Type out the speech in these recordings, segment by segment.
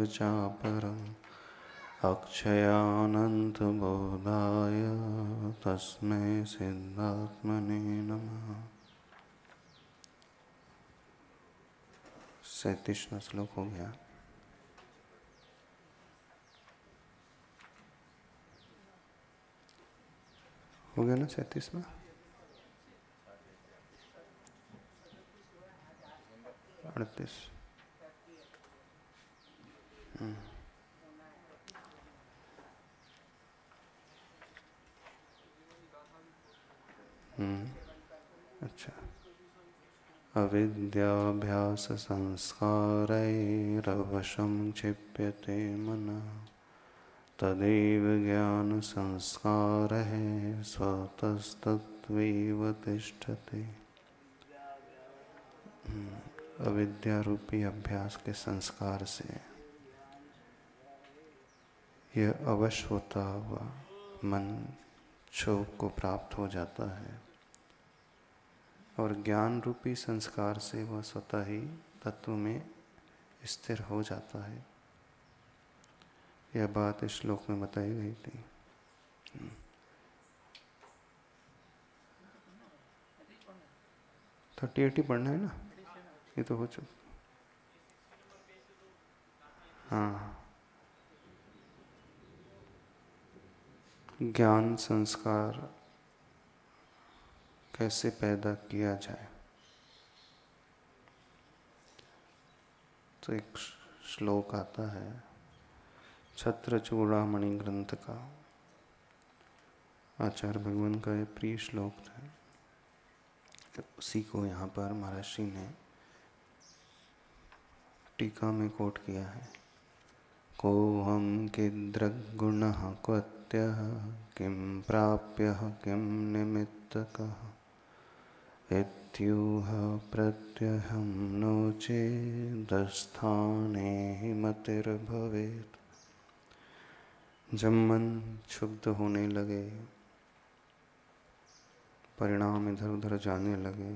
चापरम् अक्षयानन्तबोधाय तस्मै सिद्धात्मने नमः। 37वां श्लोक हो गया। हो गया ना 37वां? 38। अच्छा। अविद्याभ्यास संस्कारैरवशं क्षिप्यते मनः तदेव ज्ञान संस्कारः स्वतस्तत्त्वैव तिष्ठति। अविद्या रूपी अभ्यास के संस्कार से यह अवश्य होता हुआ मन क्षोभ को प्राप्त हो जाता है और ज्ञान रूपी संस्कार से वह स्वतः ही तत्व में स्थिर हो जाता है। यह बात इस श्लोक में बताई गई थी। 38 पढ़ना है ना? ये तो हो चुका। हाँ, ज्ञान संस्कार कैसे पैदा किया जाए। तो एक श्लोक आता है छत्रचूड़ामणि ग्रंथ का, आचार्य भगवान का ये प्रिय श्लोक था। उसी को यहाँ पर महर्षि ने टीका में कोट किया है। को हम किदृग्गुणः क्वत्यः किं प्राप्यः किं निमित्तकः इत्यूह प्रत्यहं नो चेदस्थाने हि मतिर्भवेत्। जब मन क्षुब्ध होने लगे, परिणाम इधर उधर जाने लगे,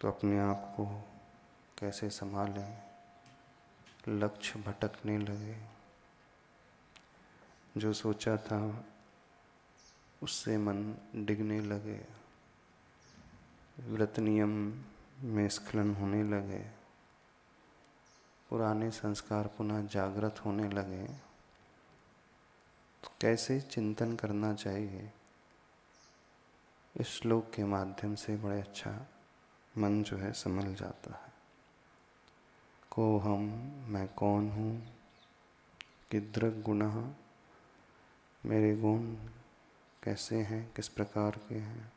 तो अपने आप को कैसे संभालें। लक्ष्य भटकने लगे, जो सोचा था उससे मन डिगने लगे, व्रत नियम में स्खलन होने लगे, पुराने संस्कार पुनः जागृत होने लगे, तो कैसे चिंतन करना चाहिए। इस श्लोक के माध्यम से बड़े अच्छा मन जो है संभल जाता है। को हम, मैं कौन हूँ, किदृग् गुणः, मेरे गुण कैसे हैं, किस प्रकार के हैं,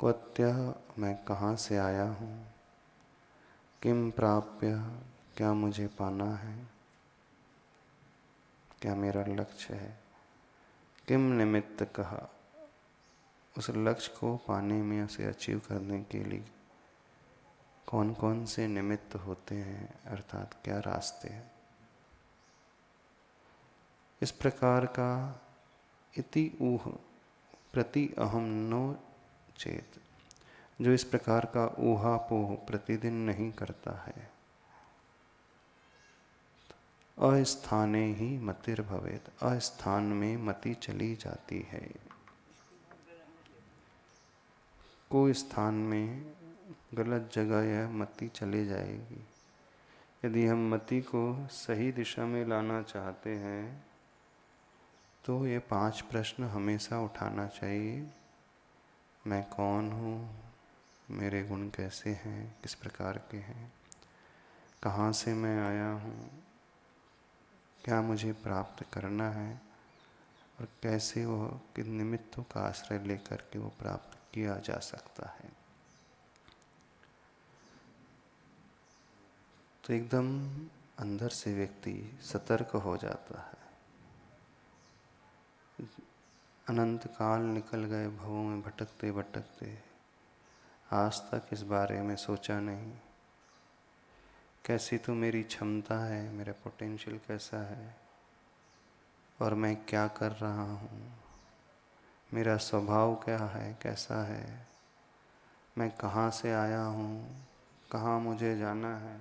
क्वत्यः, मैं कहाँ से आया हूँ, किम प्राप्य, क्या मुझे पाना है, क्या मेरा लक्ष्य है, किम निमित्तकः, उस लक्ष्य को पाने में, उसे अचीव करने के लिए कौन कौन से निमित्त होते हैं, अर्थात क्या रास्ते हैं। इस प्रकार का इति ऊह प्रति अहम नो चेत, जो इस प्रकार का ऊहापोह प्रतिदिन नहीं करता है, अस्थाने ही मतिर्भवेत्, अस्थान में मति चली जाती है। कोई स्थान में गलत जगह यह मति चली जाएगी। यदि हम मति को सही दिशा में लाना चाहते हैं तो ये 5 प्रश्न हमेशा उठाना चाहिए। मैं कौन हूँ, मेरे गुण कैसे हैं, किस प्रकार के हैं, कहाँ से मैं आया हूँ, क्या मुझे प्राप्त करना है और कैसे वो किन निमित्तों का आश्रय लेकर के वो प्राप्त किया जा सकता है। तो एकदम अंदर से व्यक्ति सतर्क हो जाता है। अनंत काल निकल गए भवों में भटकते भटकते, आज तक इस बारे में सोचा नहीं कैसी तो मेरी क्षमता है, मेरा पोटेंशियल कैसा है और मैं क्या कर रहा हूँ, मेरा स्वभाव क्या है, कैसा है, मैं कहाँ से आया हूँ, कहाँ मुझे जाना है।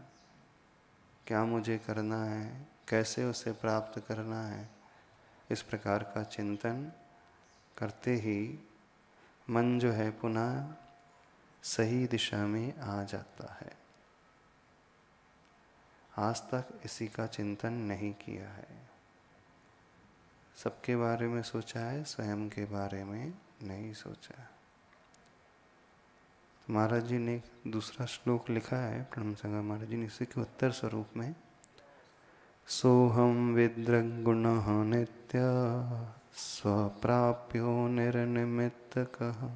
क्या मुझे करना है, कैसे उसे प्राप्त करना है, इस प्रकार का चिंतन करते ही मन जो है पुनः सही दिशा में आ जाता है। आज तक इसी का चिंतन नहीं किया है, सबके बारे में सोचा है, स्वयं के बारे में नहीं सोचा। तो महाराज जी ने एक दूसरा श्लोक लिखा है, प्रणम संगा महाराज जी ने, इसी के उत्तर स्वरूप में, सोहम विद्रगुणः नित्य स्वप्राप्यो निर्निमित्तकः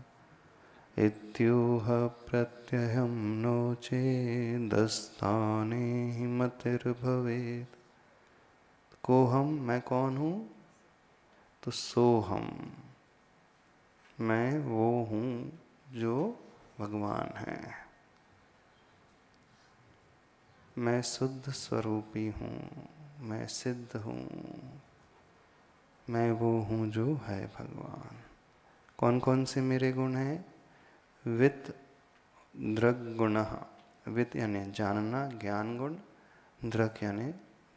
इत्यूह प्रत्ययं नो चेदस्थाने हि मतिर्भवेत्। कोहम, मैं कौन हूँ? तो सोहम, मैं वो हूँ जो भगवान है। मैं शुद्ध स्वरूपी हूँ, मैं सिद्ध हूँ, मैं वो हूँ जो है भगवान। कौन कौन से मेरे गुण हैं? वित दृग गुण, वित यानी जानना, ज्ञान गुण, दृग यानी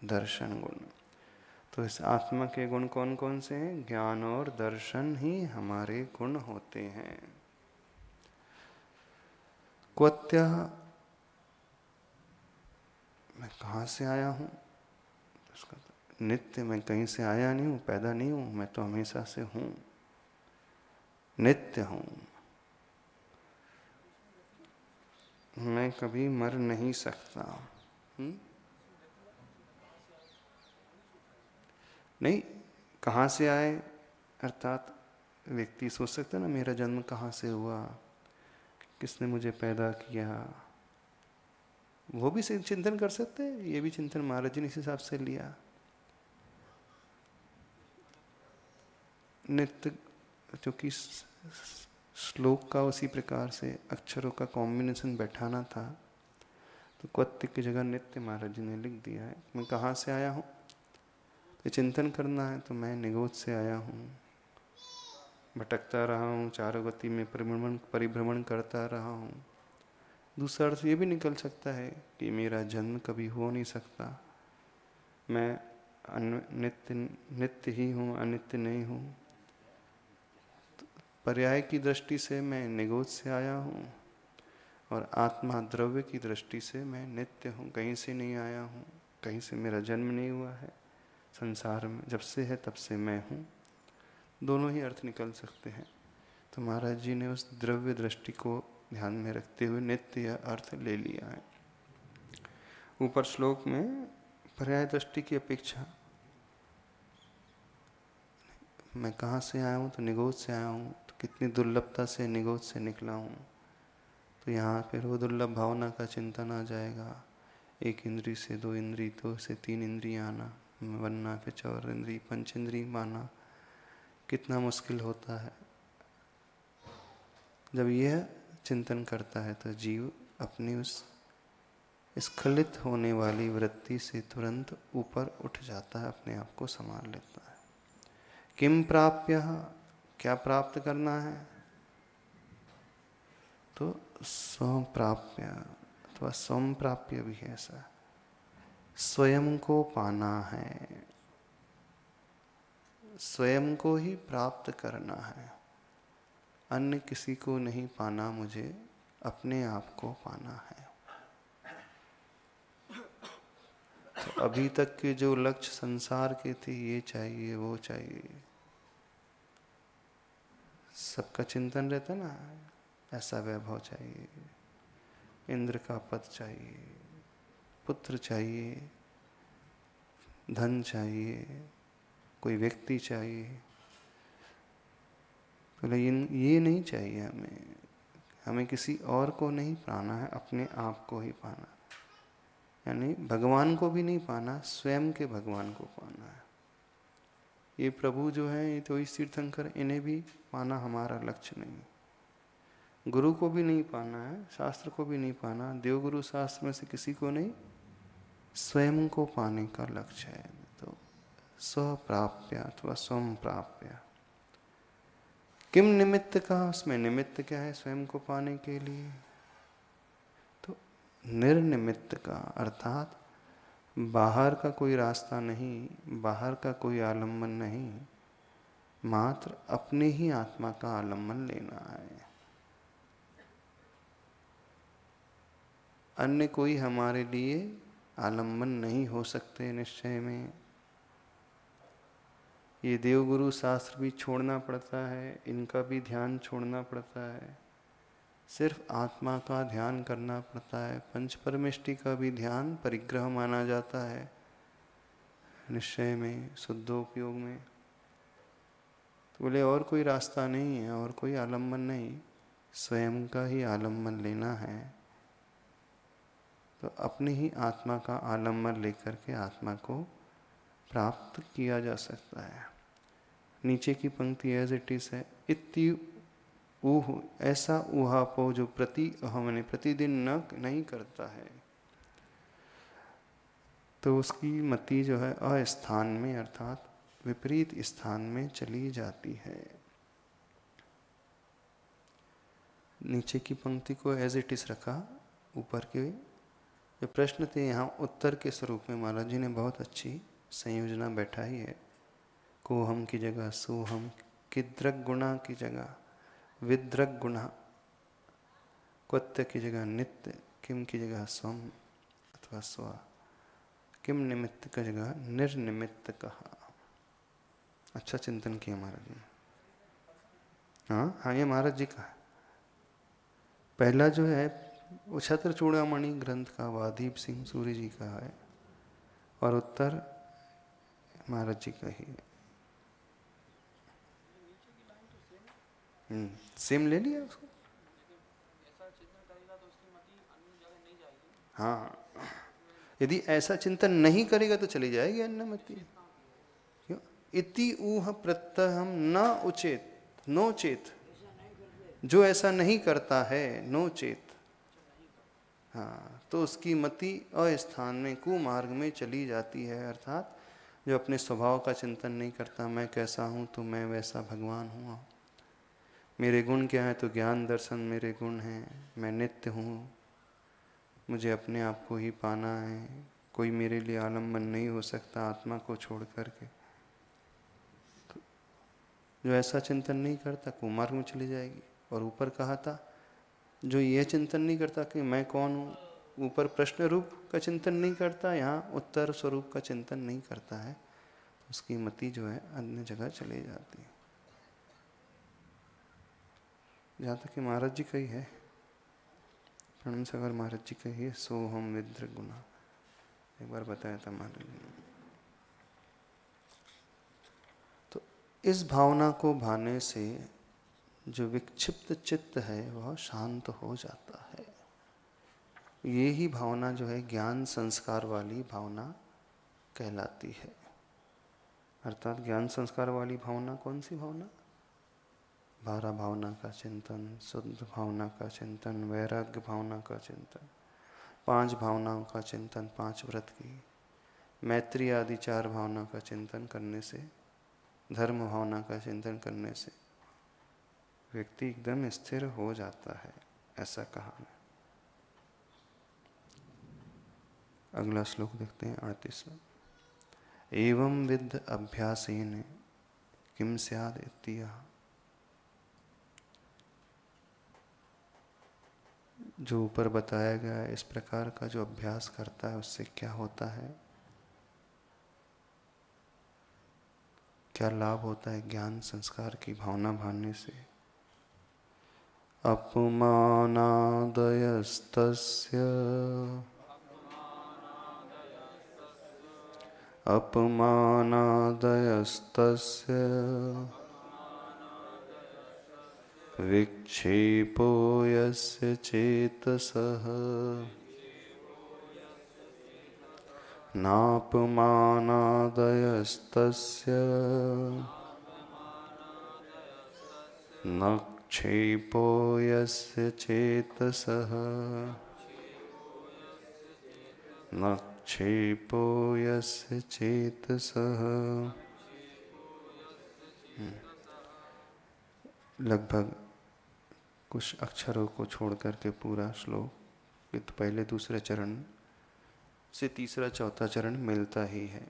दर्शन गुण। तो इस आत्मा के गुण कौन कौन से हैं? ज्ञान और दर्शन ही हमारे गुण होते हैं। क्वत्य, मैं कहाँ से आया हूँ? उसका नित्य, मैं कहीं से आया नहीं हूँ, पैदा नहीं हूँ, मैं तो हमेशा से हूँ, नित्य हूँ, मैं कभी मर नहीं सकता। नहीं, कहाँ से आए अर्थात व्यक्ति सोच सकता है ना, मेरा जन्म कहाँ से हुआ, किसने मुझे पैदा किया, वो भी चिंतन कर सकते हैं। ये भी चिंतन महाराज जी ने इस हिसाब से लिया। नित्य, क्योंकि श्लोक का उसी प्रकार से अक्षरों का कॉम्बिनेशन बैठाना था, तो क्वत्य की जगह नित्य महाराज जी ने लिख दिया है। मैं कहाँ से आया हूँ, तो चिंतन करना है, तो मैं निगोद से आया हूँ, भटकता रहा हूँ, चारों गति में परिभ्रमण करता रहा हूँ। दूसरा अर्थ ये भी निकल सकता है कि मेरा जन्म कभी हो नहीं सकता, मैं नित्य ही हूँ, अनित्य नहीं हूँ। तो पर्याय की दृष्टि से मैं निगोद से आया हूँ, और आत्मा द्रव्य की दृष्टि से मैं नित्य हूँ, कहीं से नहीं आया हूँ, कहीं से मेरा जन्म नहीं हुआ है। संसार में जब से है तब से मैं हूँ। दोनों ही अर्थ निकल सकते हैं। तो महाराज जी ने उस द्रव्य दृष्टि को ध्यान में रखते हुए नित्य अर्थ ले लिया है। ऊपर श्लोक में पर्याय दृष्टि की अपेक्षा, मैं कहाँ से आया हूँ, तो निगोद से आया हूँ, तो कितनी दुर्लभता से निगोद से निकला हूँ। तो यहाँ फिर वो दुर्लभ भावना का चिंतन आ जाएगा। एक इंद्री से दो इंद्री, दो से तीन इंद्री आना, बनना, फिर चार इंद्री, पंच इंद्री माना, कितना मुश्किल होता है। जब यह चिंतन करता है तो जीव अपनी उस स्खलित होने वाली वृत्ति से तुरंत ऊपर उठ जाता है, अपने आप को संभाल लेता है। किम प्राप्य, क्या प्राप्त करना है? तो स्वप्राप्य अथवा स्वम प्राप्य भी है ऐसा, स्वयं को पाना है, स्वयं को ही प्राप्त करना है, अन्य किसी को नहीं पाना, मुझे अपने आप को पाना है। तो अभी तक के जो लक्ष्य संसार के थे, ये चाहिए वो चाहिए, सबका चिंतन रहता ना, ऐसा वैभव चाहिए, इंद्र का पद चाहिए, पुत्र चाहिए, धन चाहिए, कोई व्यक्ति चाहिए। तो लेकिन ये नहीं चाहिए हमें, हमें किसी और को नहीं पाना है, अपने आप को ही पाना। यानी भगवान को भी नहीं पाना, स्वयं के भगवान को पाना है। ये प्रभु जो है, ये तो इस तीर्थंकर, इन्हें भी पाना हमारा लक्ष्य नहीं। गुरु को भी नहीं पाना है, शास्त्र को भी नहीं पाना, देवगुरु शास्त्र में से किसी को नहीं, स्वयं को पाने का लक्ष्य है। तो स्वप्राप्य अथवा स्वम प्राप्य। किम निमित्त का, उसमें निमित्त क्या है स्वयं को पाने के लिए? तो निर्निमित्त का, अर्थात बाहर का कोई रास्ता नहीं, बाहर का कोई आलम्बन नहीं, मात्र अपने ही आत्मा का आलम्बन लेना है। अन्य कोई हमारे लिए आलम्बन नहीं हो सकते निश्चय में। ये देवगुरु शास्त्र भी छोड़ना पड़ता है, इनका भी ध्यान छोड़ना पड़ता है, सिर्फ आत्मा का ध्यान करना पड़ता है। पंच परमेष्टि का भी ध्यान परिग्रह माना जाता है निश्चय में, शुद्धोपयोग में। तो बोले और कोई रास्ता नहीं है, और कोई आलम्बन नहीं, स्वयं का ही आलम्बन लेना है। तो अपनी ही आत्मा का आलम्बन लेकर के आत्मा को प्राप्त किया जा सकता है। नीचे की पंक्ति एज इट इज है, इति ऊह, ऐसा ऊहापो जो प्रति अहम प्रतिदिन नहीं करता है, तो उसकी मति जो है अस्थान में अर्थात विपरीत स्थान में चली जाती है। नीचे की पंक्ति को एज इट इज रखा, ऊपर के जो प्रश्न थे यहाँ उत्तर के स्वरूप में महाराज जी ने बहुत अच्छी संयोजना बैठाई है। कोहम की जगह सोहम, किद्रक गुणा की जगह विद्रक गुणा, क्वत्य की जगह नित्य, किम की जगह स्वम अथवा स्व, किम निमित्त की जगह निर्निमित्त कहा। अच्छा चिंतन किया महाराज जी। हाँ, ये महाराज जी का है। पहला जो है वो छत्र चूड़ामणि ग्रंथ का वादीप सिंह सूर्य जी का है, और उत्तर महाराज जी का ही है। सेम ले लिया उसको। हाँ, यदि ऐसा चिंतन नहीं करेगा तो चली जाएगी अन्नमति। क्यों? इति ऊह प्रत्यहम न उचेत, नो चेत, जो ऐसा नहीं करता है, नो चेत, हाँ, तो उसकी मति अस्थान में कुमार्ग में चली जाती है। अर्थात जो अपने स्वभाव का चिंतन नहीं करता, मैं कैसा हूँ तो मैं वैसा भगवान हूँ, मेरे गुण क्या है तो ज्ञान दर्शन मेरे गुण हैं, मैं नित्य हूँ, मुझे अपने आप को ही पाना है, कोई मेरे लिए आलम्बन नहीं हो सकता आत्मा को छोड़ करके। तो जो ऐसा चिंतन नहीं करता कुमार्ग में चली जाएगी। और ऊपर कहा था जो यह चिंतन नहीं करता कि मैं कौन हूँ, ऊपर प्रश्न रूप का चिंतन नहीं करता, यहाँ उत्तर स्वरूप का चिंतन नहीं करता है, उसकी मति जो है अन्य जगह चली जाती है। जहाँ तक कि महाराज जी का ही है, प्रणम सागर महाराज जी का ही है, सोहम विद्र गुना, एक बार बताया था महाराज जी ने। तो इस भावना को भाने से जो विक्षिप्त चित्त है वह शांत हो जाता है। ये ही भावना जो है ज्ञान संस्कार वाली भावना कहलाती है। अर्थात ज्ञान संस्कार वाली भावना कौन सी भावना? 12 भावना का चिंतन, शुद्ध भावना का चिंतन, वैराग्य भावना का चिंतन, 5 भावनाओं का चिंतन, 5 व्रत की, मैत्री आदि 4 भावना का चिंतन करने से, धर्म भावना का चिंतन करने से व्यक्ति एकदम स्थिर हो जाता है, ऐसा कहा है। अगला श्लोक देखते हैं 38वां। एवं विद्ध अभ्यासेन किम स्याद इत्यह, जो ऊपर बताया गया है इस प्रकार का जो अभ्यास करता है उससे क्या होता है, क्या लाभ होता है ज्ञान संस्कार की भावना भानने से। अपमानादयस्तस्य अपमानादयस्तस्य विक्षेपो यस्य चेतसः नापमानादयस्तस्य न क्षेपो यस्य चेतसः न क्षेपो यस्य चेतसः। लगभग कुछ अक्षरों को छोड़ करके पूरा श्लोक, ये तो पहले दूसरे चरण से तीसरा चौथा चरण मिलता ही है।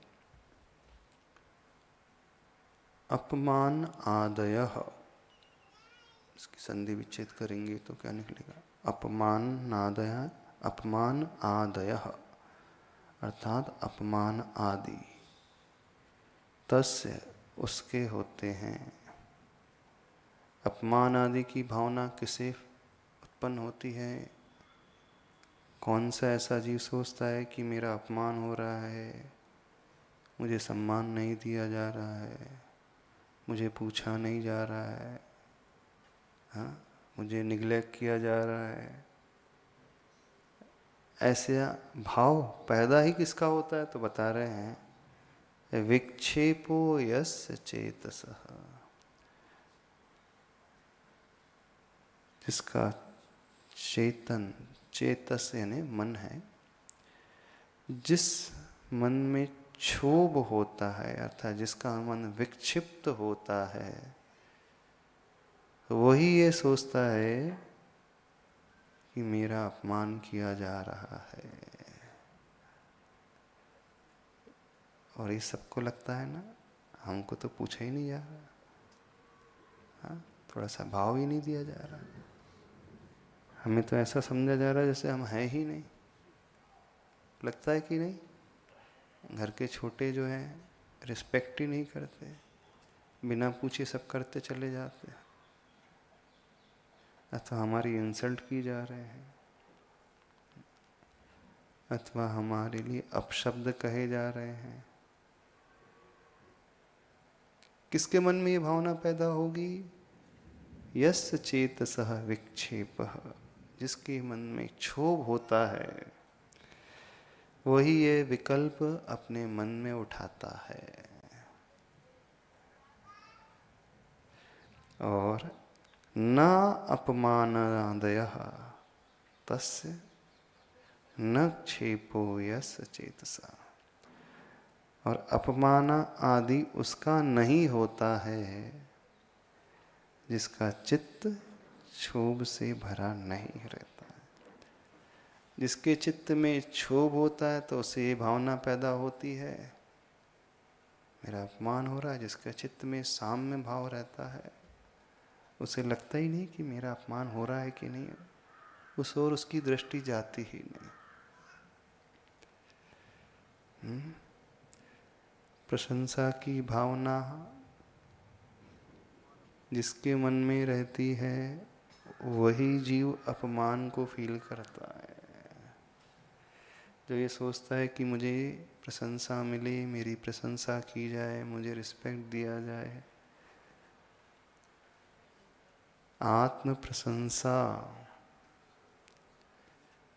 अपमान आदयः, इसकी संधि विच्छेद करेंगे तो क्या निकलेगा? अपमान नादय, अपमान आदयः अर्थात अपमान आदि, तस्य उसके होते हैं। अपमान आदि की भावना किसे उत्पन्न होती है? कौन सा ऐसा जीव सोचता है कि मेरा अपमान हो रहा है, मुझे सम्मान नहीं दिया जा रहा है, मुझे पूछा नहीं जा रहा है, हाँ, मुझे निग्लेक्ट किया जा रहा है। ऐसे भाव पैदा ही किसका होता है? तो बता रहे हैं विक्षेपो यस्य चेतसः, जिसका चेतन, चेतस यानी मन है, जिस मन में क्षोभ होता है अर्थात जिसका मन विक्षिप्त होता है, वही ये सोचता है कि मेरा अपमान किया जा रहा है। और ये सबको लगता है ना, हमको तो पूछा ही नहीं जा रहा, हाँ, थोड़ा सा भाव ही नहीं दिया जा रहा, हमें तो ऐसा समझा जा रहा है जैसे हम हैं ही नहीं। लगता है कि नहीं? घर के छोटे जो हैं रिस्पेक्ट ही नहीं करते, बिना पूछे सब करते चले जाते हैं, अथवा हमारी इंसल्ट की जा रहे हैं, अथवा हमारे लिए अपशब्द कहे जा रहे हैं। किसके मन में ये भावना पैदा होगी? यस्य चेतसः विक्षेपः, जिसके मन में क्षोभ होता है वही ये विकल्प अपने मन में उठाता है। और न अपमानादयः तस्य न क्षेपो यस्य चेतसा, और अपमान आदि उसका नहीं होता है जिसका चित्त क्षोभ से भरा नहीं रहता है। जिसके चित्त में क्षोभ होता है तो उसे ये भावना पैदा होती है मेरा अपमान हो रहा है। जिसका चित्त में साम्य भाव रहता है उसे लगता ही नहीं कि मेरा अपमान हो रहा है कि नहीं, उस ओर उसकी दृष्टि जाती ही नहीं। प्रशंसा की भावना जिसके मन में रहती है वही जीव अपमान को फील करता है। जो ये सोचता है कि मुझे प्रशंसा मिले, मेरी प्रशंसा की जाए, मुझे रिस्पेक्ट दिया जाए, आत्म प्रशंसा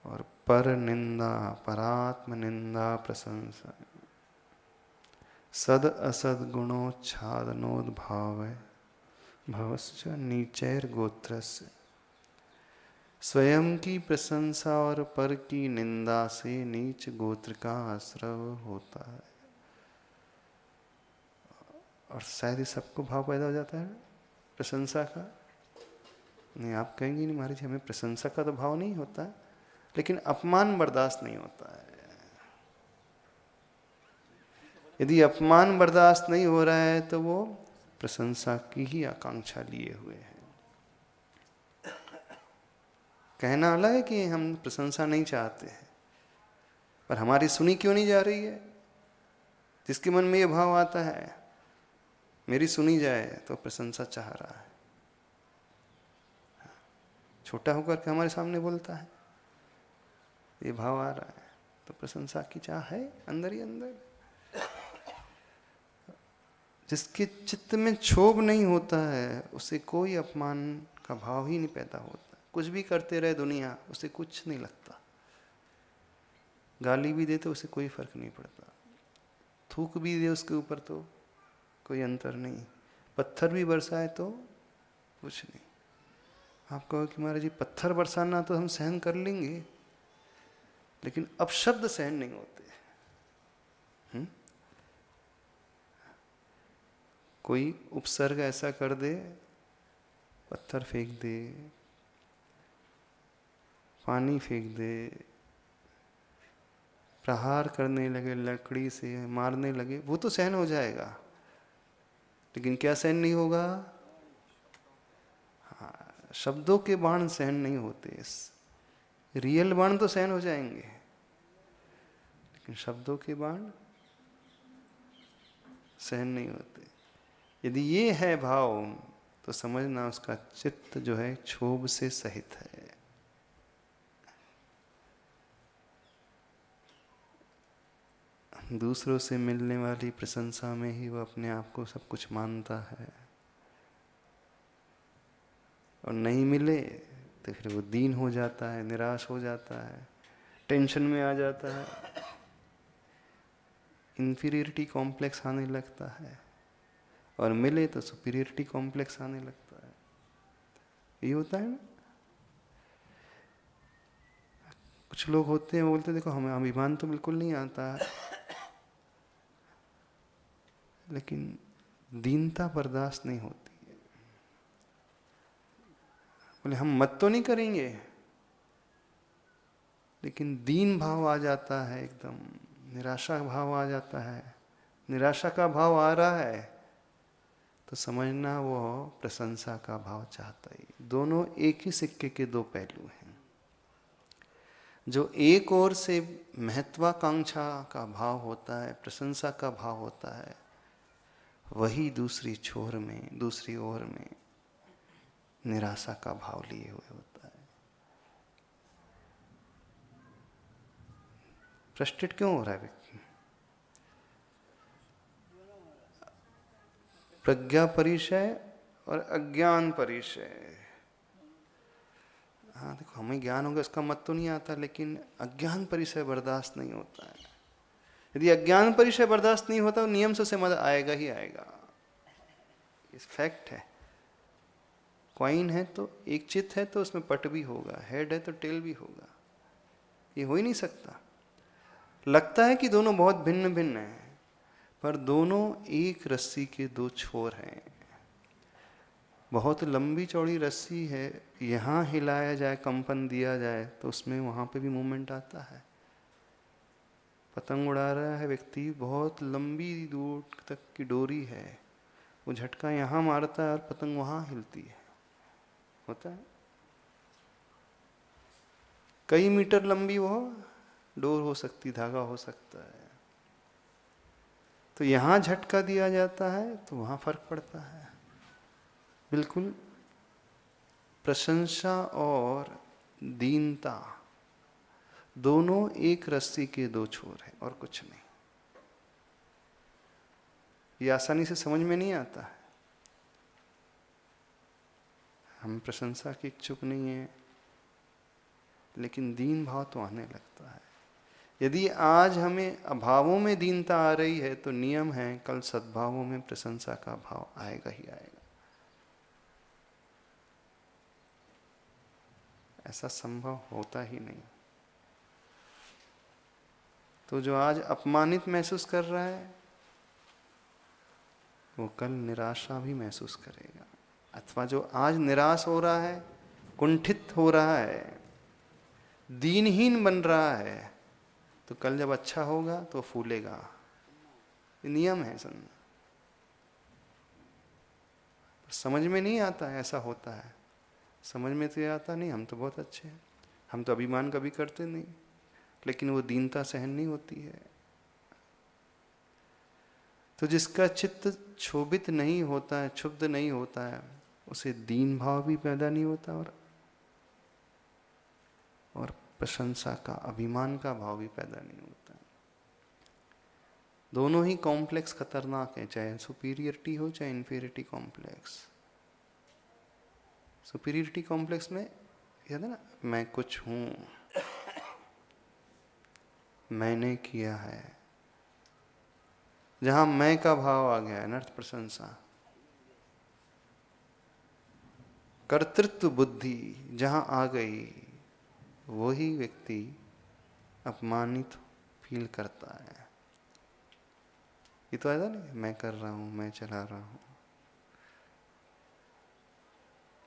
और पर निंदा, परात्म निंदा प्रशंसा, सद असद गुणोच्छादनोद्भाव भवश्च नीचैर गोत्रस्य, स्वयं की प्रशंसा और पर की निंदा से नीच गोत्र का आश्रव होता है। और शायद इस सबको भाव पैदा हो जाता है प्रशंसा का। नहीं, आप कहेंगे नहीं महाराज हमें प्रशंसा का तो भाव नहीं होता, लेकिन अपमान बर्दाश्त नहीं होता है। यदि अपमान बर्दाश्त नहीं हो रहा है तो वो प्रशंसा की ही आकांक्षा लिए हुए हैं। कहना अलग है कि हम प्रशंसा नहीं चाहते हैं, पर हमारी सुनी क्यों नहीं जा रही है? जिसके मन में ये भाव आता है मेरी सुनी जाए तो प्रशंसा चाह रहा है, छोटा होकर के हमारे सामने बोलता है, ये भाव आ रहा है तो प्रशंसा की चाह है अंदर ही अंदर। जिसके चित्त में क्षोभ नहीं होता है उसे कोई अपमान का भाव ही नहीं पैदा होता। कुछ भी करते रहे दुनिया उसे कुछ नहीं लगता, गाली भी दे तो उसे कोई फर्क नहीं पड़ता, थूक भी दे उसके ऊपर तो कोई अंतर नहीं, पत्थर भी बरसाए तो कुछ नहीं। आप कहो कि महाराज जी पत्थर बरसाना तो हम सहन कर लेंगे, लेकिन अपशब्द सहन नहीं होते। कोई उपसर्ग ऐसा कर दे, पत्थर फेंक दे, पानी फेंक दे, प्रहार करने लगे, लकड़ी से मारने लगे, वो तो सहन हो जाएगा, लेकिन क्या सहन नहीं होगा? हाँ, शब्दों के बाण सहन नहीं होते। रियल बाण तो सहन हो जाएंगे, लेकिन शब्दों के बाण सहन नहीं होते। यदि ये है भाव, तो समझना उसका चित्त जो है क्षोभ से सहित है। दूसरों से मिलने वाली प्रशंसा में ही वो अपने आप को सब कुछ मानता है, और नहीं मिले तो फिर वो दीन हो जाता है, निराश हो जाता है, टेंशन में आ जाता है, इंफीरियरिटी कॉम्प्लेक्स आने लगता है, और मिले तो सुपीरियरिटी कॉम्प्लेक्स आने लगता है। ये होता है ना। कुछ लोग होते हैं, बोलते देखो हमें अभिमान तो बिल्कुल नहीं आता है, लेकिन दीनता बर्दाश्त नहीं होती है। बोले हम मत तो नहीं करेंगे, लेकिन दीन भाव आ जाता है, एकदम निराशा भाव आ जाता है। निराशा का भाव आ रहा है तो समझना वो प्रशंसा का भाव चाहता ही। दोनों एक ही सिक्के के दो पहलू हैं। जो एक ओर से महत्वाकांक्षा का भाव होता है, प्रशंसा का भाव होता है, वही दूसरी छोर में, दूसरी ओर में निराशा का भाव लिए हुए होता है। फ्रस्ट्रेट क्यों हो रहा है व्यक्ति? प्रज्ञा परिचय और अज्ञान परिचय। हाँ देखो, हमें ज्ञान होगा इसका मत तो नहीं आता, लेकिन अज्ञान परिचय बर्दाश्त नहीं होता है। यदि अज्ञान परिचय बर्दाश्त नहीं होता तो नियम से मत आएगा ही आएगा, इस फैक्ट है। कॉइन है तो एक चित है तो उसमें पट भी होगा, हेड है तो टेल भी होगा, ये हो ही नहीं सकता। लगता है कि दोनों बहुत भिन्न भिन्न हैं, पर दोनों एक रस्सी के दो छोर हैं। बहुत लंबी चौड़ी रस्सी है, यहाँ हिलाया जाए, कंपन दिया जाए तो उसमें वहाँ पे भी मूवमेंट आता है। पतंग उड़ा रहा है व्यक्ति, बहुत लंबी दूर तक की डोरी है, वो झटका यहाँ मारता है और पतंग वहाँ हिलती है, होता है। कई मीटर लंबी वो डोर हो सकती, धागा हो सकता है, तो यहाँ झटका दिया जाता है तो वहाँ फर्क पड़ता है। बिल्कुल प्रशंसा और दीनता दोनों एक रस्सी के दो छोर हैं और कुछ नहीं। ये आसानी से समझ में नहीं आता है। हम प्रशंसा के इच्छुक नहीं है, लेकिन दीन भाव तो आने लगता है। यदि आज हमें अभावों में दीनता आ रही है तो नियम है कल सद्भावों में प्रशंसा का भाव आएगा ही आएगा। ऐसा संभव होता ही नहीं। तो जो आज अपमानित महसूस कर रहा है वो कल निराशा भी महसूस करेगा, अथवा जो आज निराश हो रहा है, कुंठित हो रहा है, दीनहीन बन रहा है, तो कल जब अच्छा होगा तो फूलेगा। ये नियम है सन, समझ में नहीं आता है ऐसा होता है। समझ में तो आता नहीं, हम तो बहुत अच्छे हैं, हम तो अभिमान कभी करते नहीं, लेकिन वो दीनता सहन नहीं होती है। तो जिसका चित्त क्षोभित नहीं होता है, क्षुब्ध नहीं होता है, उसे दीन भाव भी पैदा नहीं होता, और प्रशंसा का, अभिमान का भाव भी पैदा नहीं होता। दोनों ही कॉम्प्लेक्स खतरनाक है, चाहे सुपीरियरिटी हो चाहे इंफीरियरिटी कॉम्प्लेक्स। सुपीरियरिटी कॉम्प्लेक्स में याद है ना, मैं कुछ हूं, मैंने किया है। जहां मैं का भाव आ गया है, अनर्थ प्रशंसा, कर्तृत्व बुद्धि जहां आ गई, वही व्यक्ति अपमानित फील करता है। ये तो ऐसा नहीं, मैं कर रहा हूं, मैं चला रहा हूं,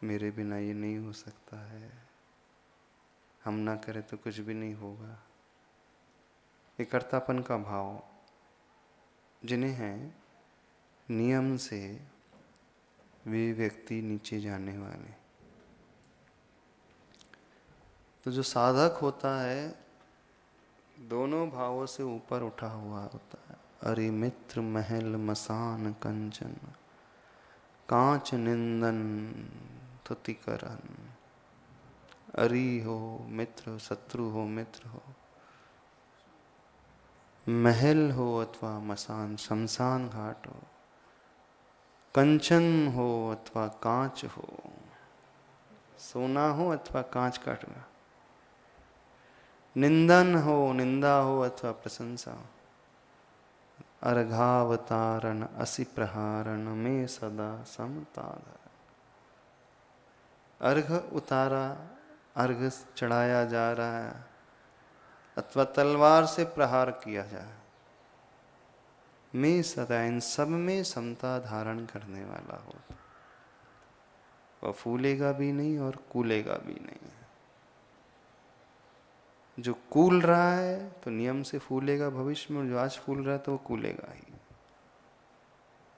मेरे बिना ये नहीं हो सकता है, हम ना करें तो कुछ भी नहीं होगा। ये कर्तापन का भाव जिन्हें है, नियम से वे व्यक्ति नीचे जाने वाले। तो जो साधक होता है दोनों भावों से ऊपर उठा हुआ होता है। अरे मित्र महल मसान कंचन, कांच निंदन तुतिकरन। अरी हो मित्र, शत्रु हो मित्र हो, महल हो अथवा मसान शमशान घाट हो, कंचन हो अथवा कांच हो, सोना हो अथवा कांच का टुकड़ा, निंदन हो निंदा हो अथवा प्रशंसा हो, अर्घावतारण असि प्रहारण में सदा समताधर। अर्घ उतारा, अर्घ चढ़ाया जा रहा है अथवा तलवार से प्रहार किया जाए, मैं सदा इन सब में समता धारण करने वाला हो। वह फूलेगा भी नहीं और कूलेगा भी नहीं। जो कूल रहा है तो नियम से फूलेगा भविष्य में, जो आज फूल रहा है तो वो कूलेगा ही।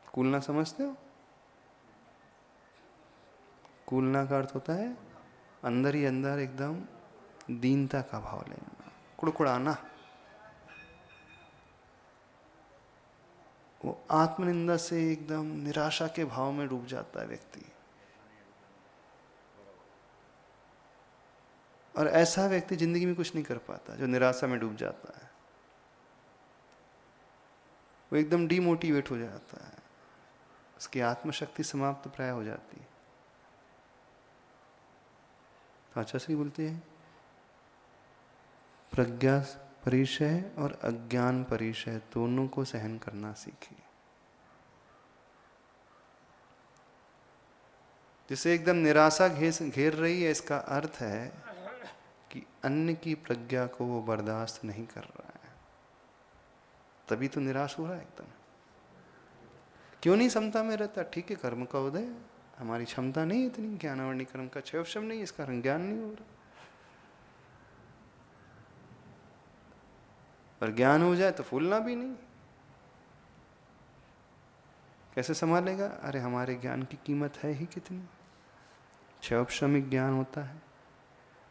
कूलना समझते हो? कूलना का अर्थ होता है अंदर ही अंदर एकदम दीनता का भाव लेना, कुड़कुड़ाना। वो आत्मनिंदा से एकदम निराशा के भाव में डूब जाता है व्यक्ति। और ऐसा व्यक्ति जिंदगी में कुछ नहीं कर पाता, जो निराशा में डूब जाता है। वो एकदम डीमोटिवेट हो जाता है, उसकी आत्मशक्ति समाप्त प्राय हो जाती है। तो अच्छा से बोलते हैं, प्रज्ञा परिचय और अज्ञान परिचय दोनों को सहन करना सीखिए। जिसे एकदम निराशा घेर रही है, इसका अर्थ है कि अन्य की प्रज्ञा को वो बर्दाश्त नहीं कर रहा है, तभी तो निराश हो रहा है एकदम। क्यों नहीं समता में रहता? ठीक है, कर्म का उदय, हमारी क्षमता नहीं इतनी, ज्ञानावरणी कर्म का क्षयवशम नहीं, इस कारण ज्ञान नहीं हो रहा। पर ज्ञान हो जाए तो फूलना भी नहीं। कैसे संभालेगा? अरे हमारे ज्ञान की कीमत है ही कितनी। क्षयोपशमिक ज्ञान होता है,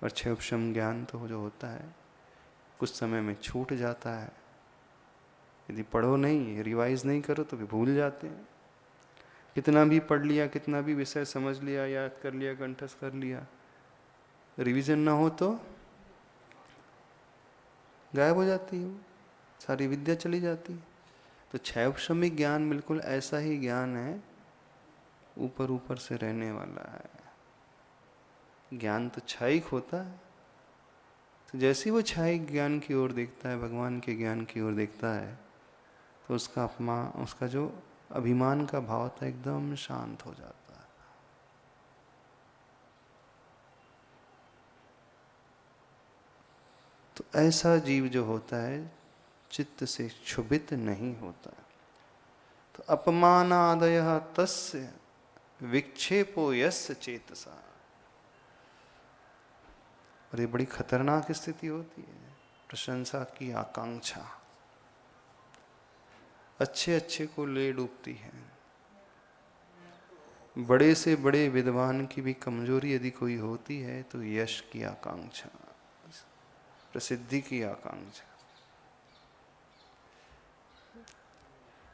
और क्षयोपशम ज्ञान तो जो होता है कुछ समय में छूट जाता है। यदि पढ़ो नहीं, रिवाइज नहीं करो तो भी भूल जाते हैं। कितना भी पढ़ लिया, कितना भी विषय समझ लिया, याद कर लिया, कंठस्थ कर लिया, रिवीजन ना हो तो गायब हो जाती है, सारी विद्या चली जाती है। तो क्षयोपशमिक ज्ञान बिल्कुल ऐसा ही ज्ञान है, ऊपर ऊपर से रहने वाला है। ज्ञान तो क्षयिक होता है। तो जैसे ही वो क्षयिक ज्ञान की ओर देखता है, भगवान के ज्ञान की ओर देखता है, तो उसका अपमान, उसका जो अभिमान का भाव था एकदम शांत हो जाता है। तो ऐसा जीव जो होता है चित्त से क्षुभित नहीं होता। तो अपमानादय तस्य विक्षेपो यस्य चेतसा। और ये बड़ी खतरनाक स्थिति होती है, प्रशंसा की आकांक्षा अच्छे अच्छे को ले डूबती है। बड़े से बड़े विद्वान की भी कमजोरी यदि कोई होती है तो यश की आकांक्षा, प्रसिद्धि की आकांक्षा।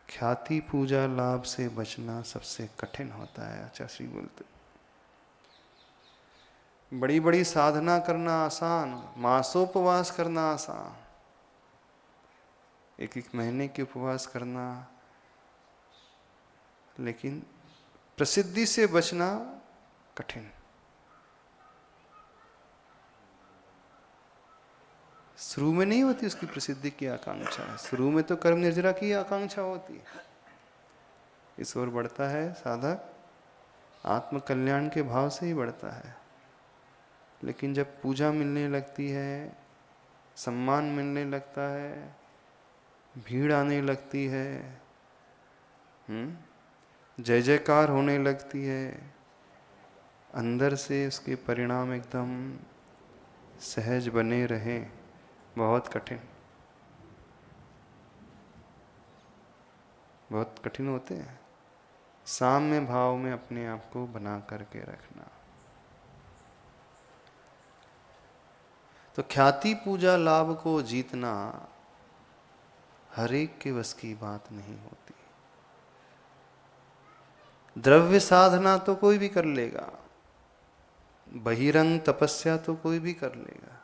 ख्याति पूजा लाभ से बचना सबसे कठिन होता है। अच्छा श्री बोलते, बड़ी बड़ी साधना करना आसान, मासोपवास करना आसान, एक एक महीने के उपवास करना, लेकिन प्रसिद्धि से बचना कठिन। शुरू में नहीं होती उसकी प्रसिद्धि की आकांक्षा, शुरू में तो कर्म निर्जरा की आकांक्षा होती है। इस ओर बढ़ता है साधक, आत्म कल्याण के भाव से ही बढ़ता है। लेकिन जब पूजा मिलने लगती है, सम्मान मिलने लगता है, भीड़ आने लगती है, जय जयकार होने लगती है, अंदर से उसके परिणाम एकदम सहज बने रहे, बहुत कठिन। बहुत कठिन होते हैं। साम्य भाव में अपने आप को बना करके रखना। तो ख्याति पूजा लाभ को जीतना हर एक के बस की बात नहीं होती। द्रव्य साधना तो कोई भी कर लेगा, बहिरंग तपस्या तो कोई भी कर लेगा,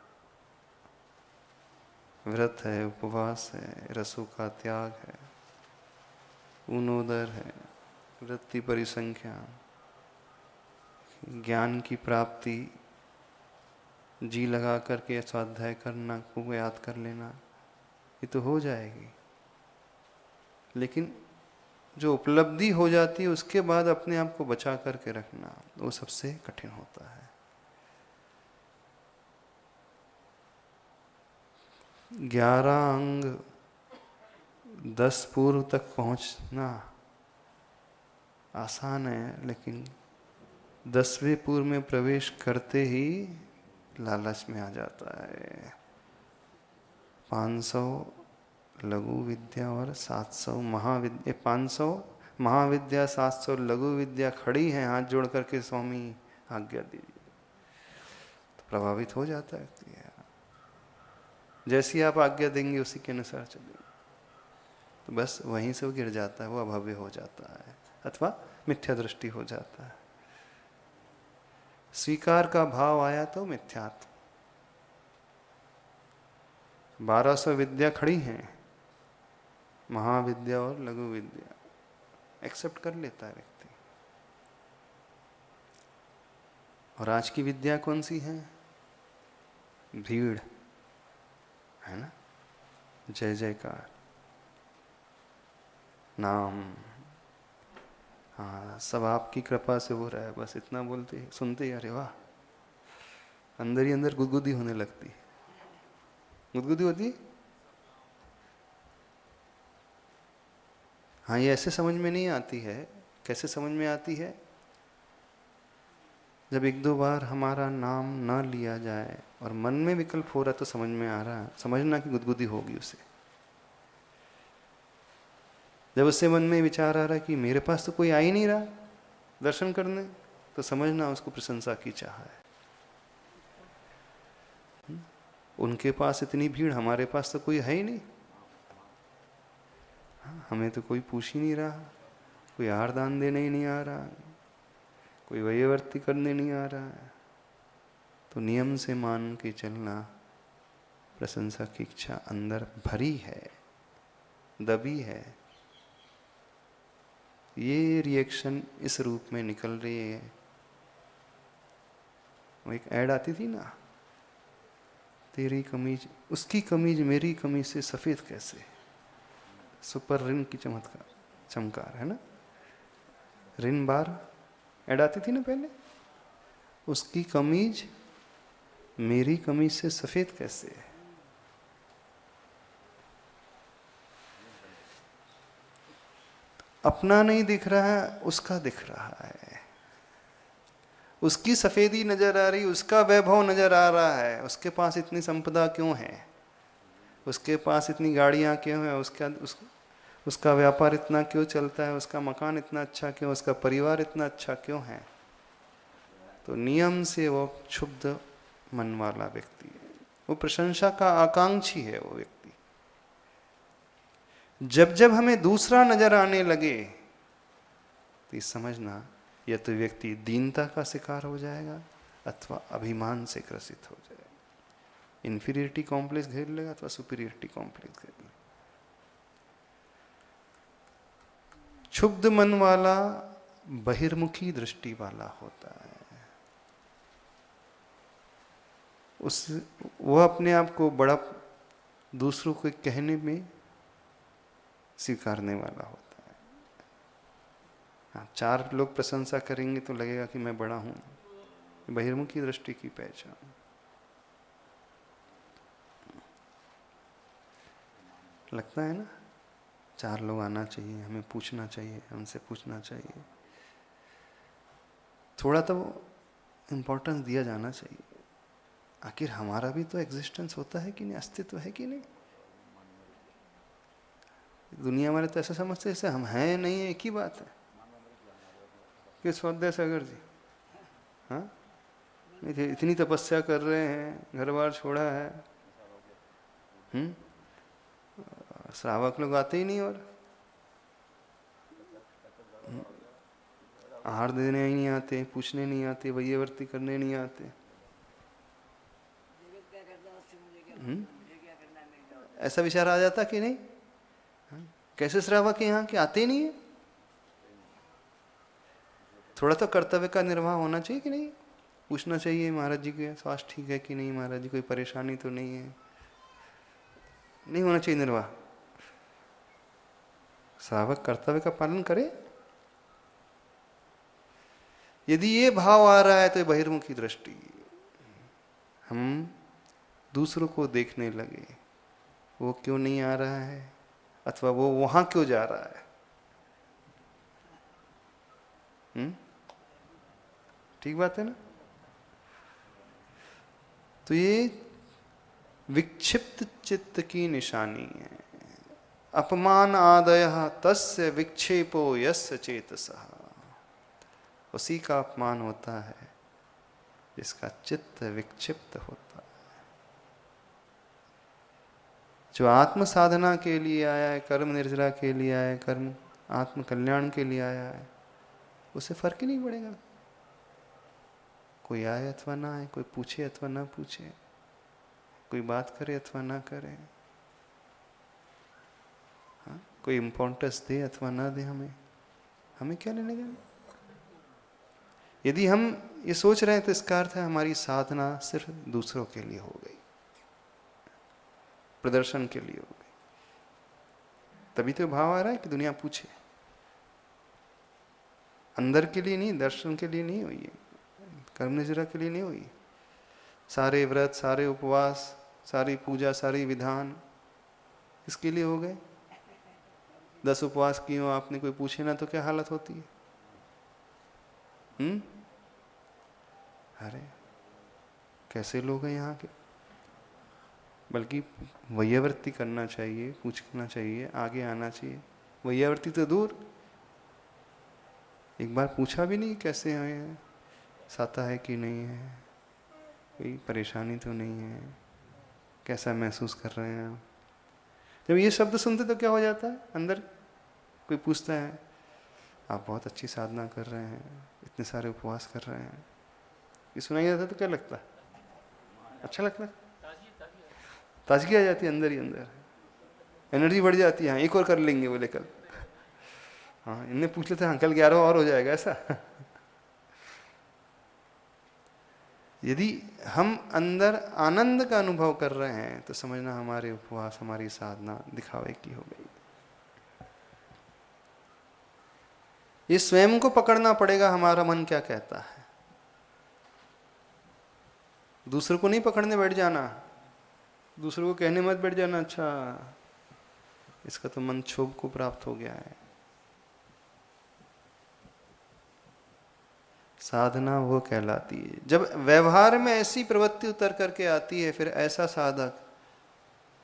व्रत है, उपवास है, रसों का त्याग है, ऊनोदर है, वृत्ति परिसंख्या, ज्ञान की प्राप्ति, जी लगा करके स्वाध्याय करना, को याद कर लेना, ये तो हो जाएगी। लेकिन जो उपलब्धि हो जाती है उसके बाद अपने आप को बचा करके रखना, वो सबसे कठिन होता है। 11 अंग 10 पूर्व तक पहुंचना आसान है, लेकिन 10वें पूर्व में प्रवेश करते ही लालच में आ जाता है। 500 लघु विद्या और 700 महाविद्या, 500 महाविद्या 700 लघु विद्या खड़ी हैं हाथ जोड़ करके, स्वामी आज्ञा दीजिए, तो प्रभावित हो जाता है। जैसी आप आज्ञा देंगे उसी के अनुसार चलेंगे, तो बस वहीं से वो गिर जाता है, वो अभव्य हो जाता है अथवा मिथ्या दृष्टि हो जाता है। स्वीकार का भाव आया तो मिथ्यात्व। 1200 विद्या खड़ी हैं, महाविद्या और लघु विद्या, एक्सेप्ट कर लेता है व्यक्ति। और आज की विद्या कौन सी है? भीड़ है ना, जय जयकार, नाम, हाँ सब आपकी कृपा से हो रहा है, बस इतना बोलते ही सुनते ही अरे वाह, अंदर ही अंदर गुदगुदी होने लगती है। गुदगुदी होती, हाँ ये ऐसे समझ में नहीं आती है। कैसे समझ में आती है? जब 1-2 बार हमारा नाम ना लिया जाए और मन में विकल्प हो रहा तो समझ में आ रहा है, समझना कि गुदगुदी होगी उसे। जब उससे मन में विचार आ रहा है कि मेरे पास तो कोई आ ही नहीं रहा दर्शन करने, तो समझना उसको प्रशंसा की चाह है। उनके पास इतनी भीड़, हमारे पास तो कोई है ही नहीं, हमें तो कोई पूछ ही नहीं रहा, कोई आहार दान देने ही नहीं आ रहा, कोई वयवर्ती करने नहीं आ रहा है। तो नियम से मान के चलना, प्रशंसा की इच्छा अंदर भरी है, दबी है, ये रिएक्शन इस रूप में निकल रही है। वो एक ऐड आती थी ना, तेरी कमीज, उसकी कमीज मेरी कमीज से सफेद कैसे, सुपर रिन की चमत्कार चमकार है ना, रिन बार ऐड आती थी ना पहले। उसकी कमीज मेरी कमीज से सफेद कैसे है। अपना नहीं दिख रहा है, उसका दिख रहा है, उसकी सफेदी नजर आ रही, उसका वैभव नजर आ रहा है। उसके पास इतनी संपदा क्यों है, उसके पास इतनी गाड़ियां क्यों है, उसका व्यापार इतना क्यों चलता है, उसका मकान इतना अच्छा क्यों, उसका परिवार इतना अच्छा क्यों है। तो नियम से वो क्षुब्ध मन वाला व्यक्ति है, वो प्रशंसा का आकांक्षी है वो व्यक्ति। जब जब हमें दूसरा नजर आने लगे तो समझना यह तो व्यक्ति दीनता का शिकार हो जाएगा अथवा अभिमान से ग्रसित हो जाएगा। इंफीरियरिटी कॉम्प्लेक्स घेर लेगा अथवा सुपीरियरिटी कॉम्प्लेक्स घेर लेगा। क्षुब्ध मन वाला बहिर्मुखी दृष्टि वाला होता है। वह अपने आप को बड़ा दूसरों को कहने में स्वीकारने वाला होता है। हाँ, 4 लोग प्रशंसा करेंगे तो लगेगा कि मैं बड़ा हूं, बहिर्मुखी दृष्टि की पहचान। लगता है ना, 4 लोग आना चाहिए, हमें पूछना चाहिए, हमसे पूछना चाहिए, थोड़ा तो इम्पोर्टेंस दिया जाना चाहिए। आखिर हमारा भी तो एग्जिस्टेंस होता है कि नहीं, अस्तित्व है कि नहीं। दुनिया वाले तो ऐसा समझते जैसे हम हैं नहीं है, एक ही बात है। किस स्वाध्याय सागर जी, हाँ, इतनी तपस्या कर रहे हैं, घर बार छोड़ा है, श्रावक लोग आते ही नहीं, और आहार देने ही नहीं आते, पूछने नहीं आते, वैयावर्ती करने नहीं आते। ऐसा विचार आ जाता कि नहीं? कैसे श्रावक यहाँ के आते ही नहीं है? थोड़ा तो कर्तव्य का निर्वाह होना चाहिए कि नहीं? पूछना चाहिए महाराज जी के स्वास्थ्य ठीक है कि नहीं, महाराज जी कोई परेशानी तो नहीं है? नहीं होना चाहिए निर्वाह? श्रावक कर्तव्य का पालन करे। यदि ये भाव आ रहा है तो बहिर्मुखी दृष्टि, हम दूसरों को देखने लगे, वो क्यों नहीं आ रहा है, अथवा वो वहां क्यों जा रहा है। ठीक बात है ना? तो ये विक्षिप्त चित्त की निशानी है। अपमान आदय तस्य विक्षेपो यस्य चेतसः, उसी का अपमान होता है जिसका चित्त विक्षिप्त होता है। जो आत्म साधना के लिए आया है, कर्म निर्जरा के लिए आया है, कर्म आत्म कल्याण के लिए आया है, उसे फर्क ही नहीं पड़ेगा कोई आए अथवा ना आए, कोई पूछे अथवा ना पूछे, कोई बात करे अथवा ना करे, हाँ? कोई इम्पोर्टेंस दे अथवा ना दे, हमें क्या लेने देना। यदि हम ये सोच रहे हैं तो इसका अर्थ है हमारी साधना सिर्फ दूसरों के लिए हो गई, प्रदर्शन के लिए हो गई। तभी तो भाव आ रहा है कि दुनिया पूछे, अंदर के लिए नहीं, दर्शन के लिए नहीं हुई है, कर्म निजरा के लिए नहीं हुई। सारे व्रत, सारे उपवास, सारी पूजा, सारी विधान इसके लिए हो गए। 10 उपवास किए हो आपने, कोई पूछे ना तो क्या हालत होती है? अरे कैसे लोग हैं यहाँ के। बल्कि वैयावर्ती करना चाहिए, पूछना चाहिए, आगे आना चाहिए। वैयावर्ती तो दूर, एक बार पूछा भी नहीं कैसे हैं, साता है कि नहीं है, कोई परेशानी तो नहीं है, कैसा महसूस कर रहे हैं आप। जब ये शब्द सुनते तो क्या हो जाता है अंदर? कोई पूछता है आप बहुत अच्छी साधना कर रहे हैं, इतने सारे उपवास कर रहे हैं, ये सुनाई जाता है तो क्या लगता है? अच्छा लगता है, ताजगी आ जाती है अंदर ही अंदर, एनर्जी बढ़ जाती है। हाँ, एक और कर लेंगे बोले कल, हाँ इनने पूछ लेते हैं कल 11 और हो जाएगा ऐसा। यदि हम अंदर आनंद का अनुभव कर रहे हैं तो समझना हमारे उपवास, हमारी साधना दिखावे की हो गई। ये स्वयं को पकड़ना पड़ेगा, हमारा मन क्या कहता है। दूसरों को नहीं पकड़ने बैठ जाना, दूसरों को कहने मत बैठ जाना अच्छा इसका तो मन क्षोभ को प्राप्त हो गया है। साधना वो कहलाती है जब व्यवहार में ऐसी प्रवृत्ति उतर करके आती है, फिर ऐसा साधक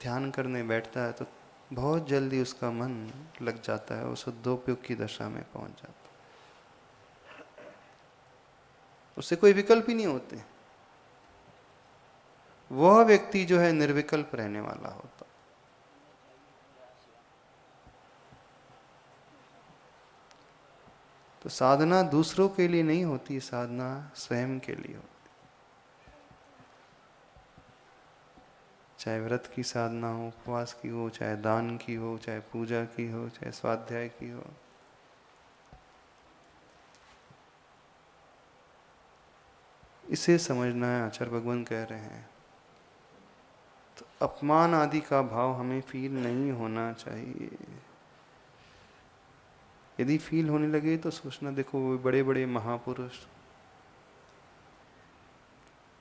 ध्यान करने बैठता है तो बहुत जल्दी उसका मन लग जाता है, वो शुद्धोपयोग की दशा में पहुंच जाता है। उससे कोई विकल्प ही नहीं होते। वह व्यक्ति जो है निर्विकल्प रहने वाला होता। तो साधना दूसरों के लिए नहीं होती, साधना स्वयं के लिए होती। चाहे व्रत की साधना हो, उपवास की हो, चाहे दान की हो, चाहे पूजा की हो, चाहे स्वाध्याय की हो। इसे समझना है, आचार्य भगवान कह रहे हैं। तो अपमान आदि का भाव हमें फील नहीं होना चाहिए। यदि फील होने लगे तो सोचना, देखो वो बड़े बड़े महापुरुष,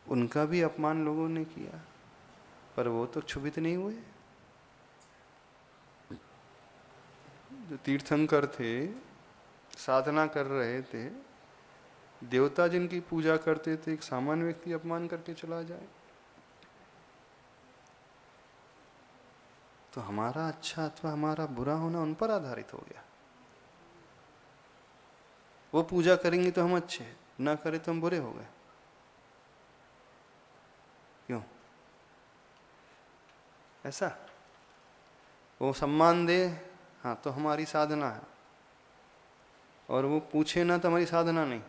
उनका भी अपमान लोगों ने किया पर वो तो क्षुभित नहीं हुए। जो तीर्थंकर थे, साधना कर रहे थे, देवता जिनकी पूजा करते थे, एक सामान्य व्यक्ति अपमान करके चला जाए तो हमारा अच्छा अथवा हमारा बुरा होना उन पर आधारित हो गया। वो पूजा करेंगे तो हम अच्छे, ना करें तो हम बुरे हो गए। क्यों ऐसा? वो सम्मान दे, हाँ तो हमारी साधना है, और वो पूछे ना तो हमारी साधना नहीं,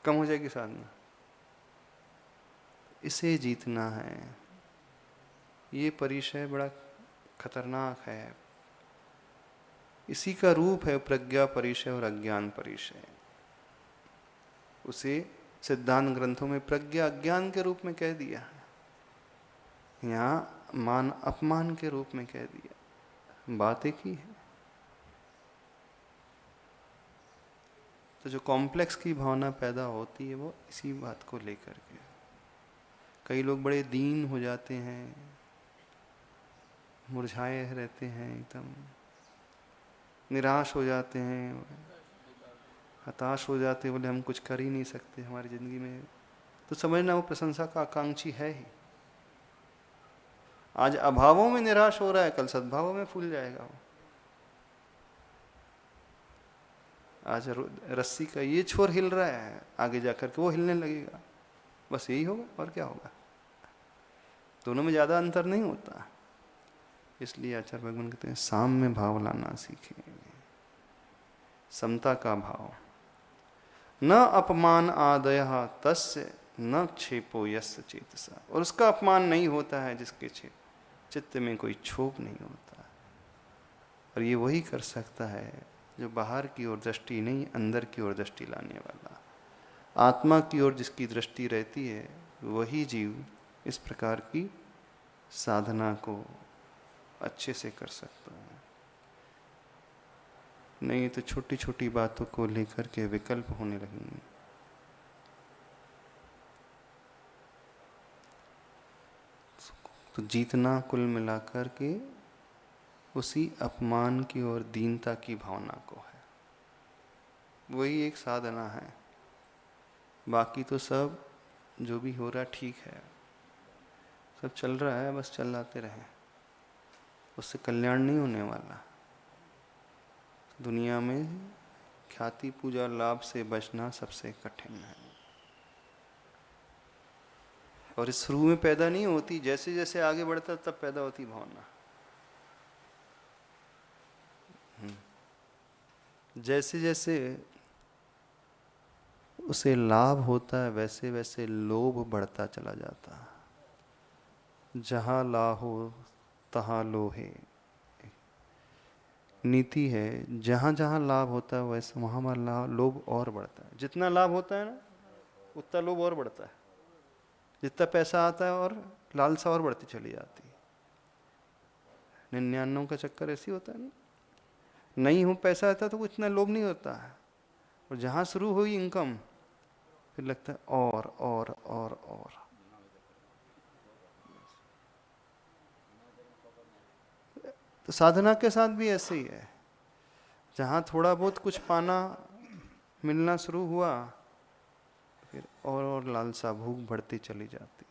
कम हो जाएगी साधना। इसे जीतना है। ये परिचय बड़ा खतरनाक है। इसी का रूप है प्रज्ञा परिचय और अज्ञान परिचय। उसे सिद्धांत ग्रंथों में प्रज्ञा अज्ञान के रूप में कह दिया, यहाँ मान अपमान के रूप में कह दिया। बात एक ही है। तो जो कॉम्प्लेक्स की भावना पैदा होती है वो इसी बात को लेकर के। कई लोग बड़े दीन हो जाते हैं, मुरझाए रहते हैं, एकदम निराश हो जाते हैं, हताश हो जाते हैं, बोले हम कुछ कर ही नहीं सकते हमारी ज़िंदगी में। तो समझना वो प्रशंसा का आकांक्षी है ही। आज अभावों में निराश हो रहा है, कल सद्भावों में फूल जाएगा वो। आज रस्सी का ये छोर हिल रहा है, आगे जाकर के वो हिलने लगेगा। बस यही होगा और क्या होगा। दोनों में ज़्यादा अंतर नहीं होता। इसलिए आचार्य भगवान कहते हैं साम्य भाव लाना सीखें, समता का भाव। न अपमान आदय तस्य न क्षेपो यस्य चेतसा। और उसका अपमान नहीं होता है जिसके चित्त में कोई क्षोभ नहीं होता। और ये वही कर सकता है जो बाहर की ओर दृष्टि नहीं, अंदर की ओर दृष्टि लाने वाला, आत्मा की ओर जिसकी दृष्टि रहती है, वही जीव इस प्रकार की साधना को अच्छे से कर सकता है। नहीं तो छोटी छोटी बातों को लेकर के विकल्प होने लगेंगे। तो जीतना कुल मिलाकर के उसी अपमान की और दीनता की भावना को है, वही एक साधना है। बाकी तो सब जो भी हो रहा ठीक है, सब चल रहा है, बस चलाते रहें, उससे कल्याण नहीं होने वाला। दुनिया में ख्याति पूजा लाभ से बचना सबसे कठिन है, और इस शुरू में पैदा नहीं होती, जैसे जैसे आगे बढ़ता तब पैदा होती भावना। जैसे जैसे उसे लाभ होता है वैसे वैसे लोभ बढ़ता चला जाता है। जहाँ लाहो तहाँ लोहे नीति है। जहाँ जहाँ लाभ होता है वैसे वहाँ वहाँ लोभ और बढ़ता है। जितना लाभ होता है ना उतना लोभ और बढ़ता है। जितना पैसा आता है और लालसा और बढ़ती चली जाती है। 99 का चक्कर ऐसी होता है ना, नहीं हो पैसा आता तो इतना लोभ नहीं होता है, और जहाँ शुरू हुई इनकम फिर लगता है और और और और। तो साधना के साथ भी ऐसे ही है, जहाँ थोड़ा बहुत कुछ पाना मिलना शुरू हुआ फिर और लालसा भूख बढ़ती चली जाती।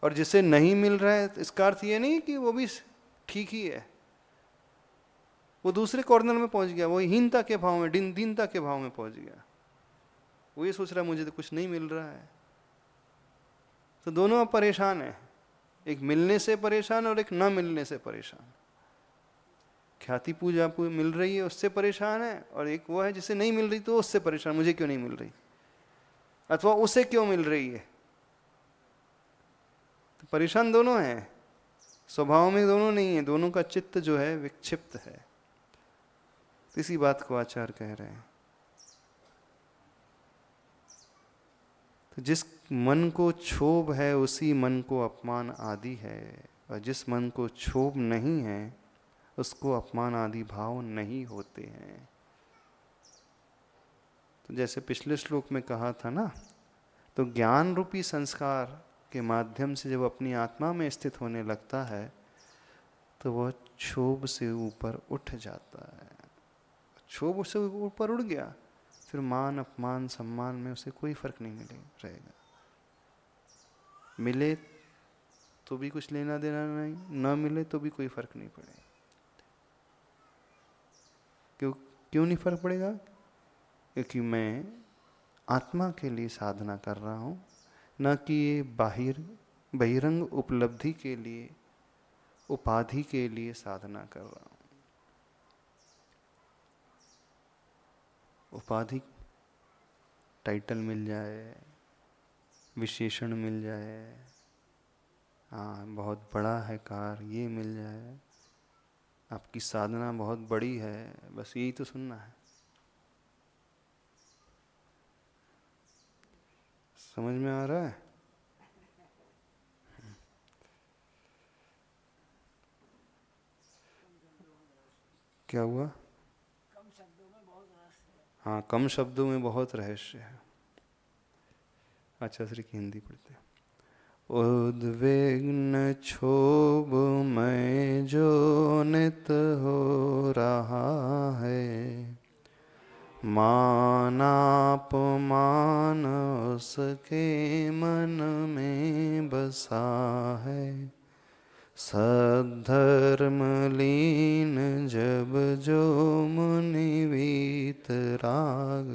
और जिसे नहीं मिल रहा है इसका अर्थ ये नहीं कि वो भी ठीक ही है, वो दूसरे कॉर्नर में पहुंच गया, वो हीनता के भाव में, दीनता के भाव में पहुंच गया। वो ये सोच रहा है मुझे तो कुछ नहीं मिल रहा है। तो दोनों अब परेशान है, एक मिलने से परेशान और एक ना मिलने से परेशान। ख्याति पूजा मिल रही है उससे परेशान है, और एक वो है जिसे नहीं मिल रही तो उससे परेशान, मुझे क्यों नहीं मिल रही, अथवा उसे क्यों मिल रही है। तो परेशान दोनों हैं, स्वभाव में दोनों नहीं है, दोनों का चित्त जो है विक्षिप्त है। इसी बात को आचार्य कह रहे हैं। तो जिस मन को क्षोभ है उसी मन को अपमान आदि है, और जिस मन को क्षोभ नहीं है उसको अपमान आदि भाव नहीं होते हैं। तो जैसे पिछले श्लोक में कहा था ना, तो ज्ञान रूपी संस्कार के माध्यम से जब अपनी आत्मा में स्थित होने लगता है तो वह क्षोभ से ऊपर उठ जाता है। क्षोभ से ऊपर उड़ गया, फिर मान अपमान सम्मान में उसे कोई फर्क नहीं मिलेगा रहेगा। मिले तो भी कुछ लेना देना नहीं, ना मिले तो भी कोई फर्क नहीं पड़ेगा। क्यों क्यों नहीं फर्क पड़ेगा? क्योंकि मैं आत्मा के लिए साधना कर रहा हूँ, न कि ये बहिरंग उपलब्धि के लिए, उपाधि के लिए साधना कर रहा हूँ। उपाधि, टाइटल मिल जाए, विशेषण मिल जाए, हाँ बहुत बड़ा है कार, ये मिल जाए, आपकी साधना बहुत बड़ी है, बस यही तो सुनना है। समझ में आ रहा है? क्या हुआ? हाँ, कम शब्दों में बहुत रहस्य है। अच्छा, श्री की हिंदी पढ़ते हैं। उद्विग्न क्षोभ में जो नित हो रहा है, मानापमान उसके मन में बसा है। सद्धर्म लीन जब जो मुनि वीतराग,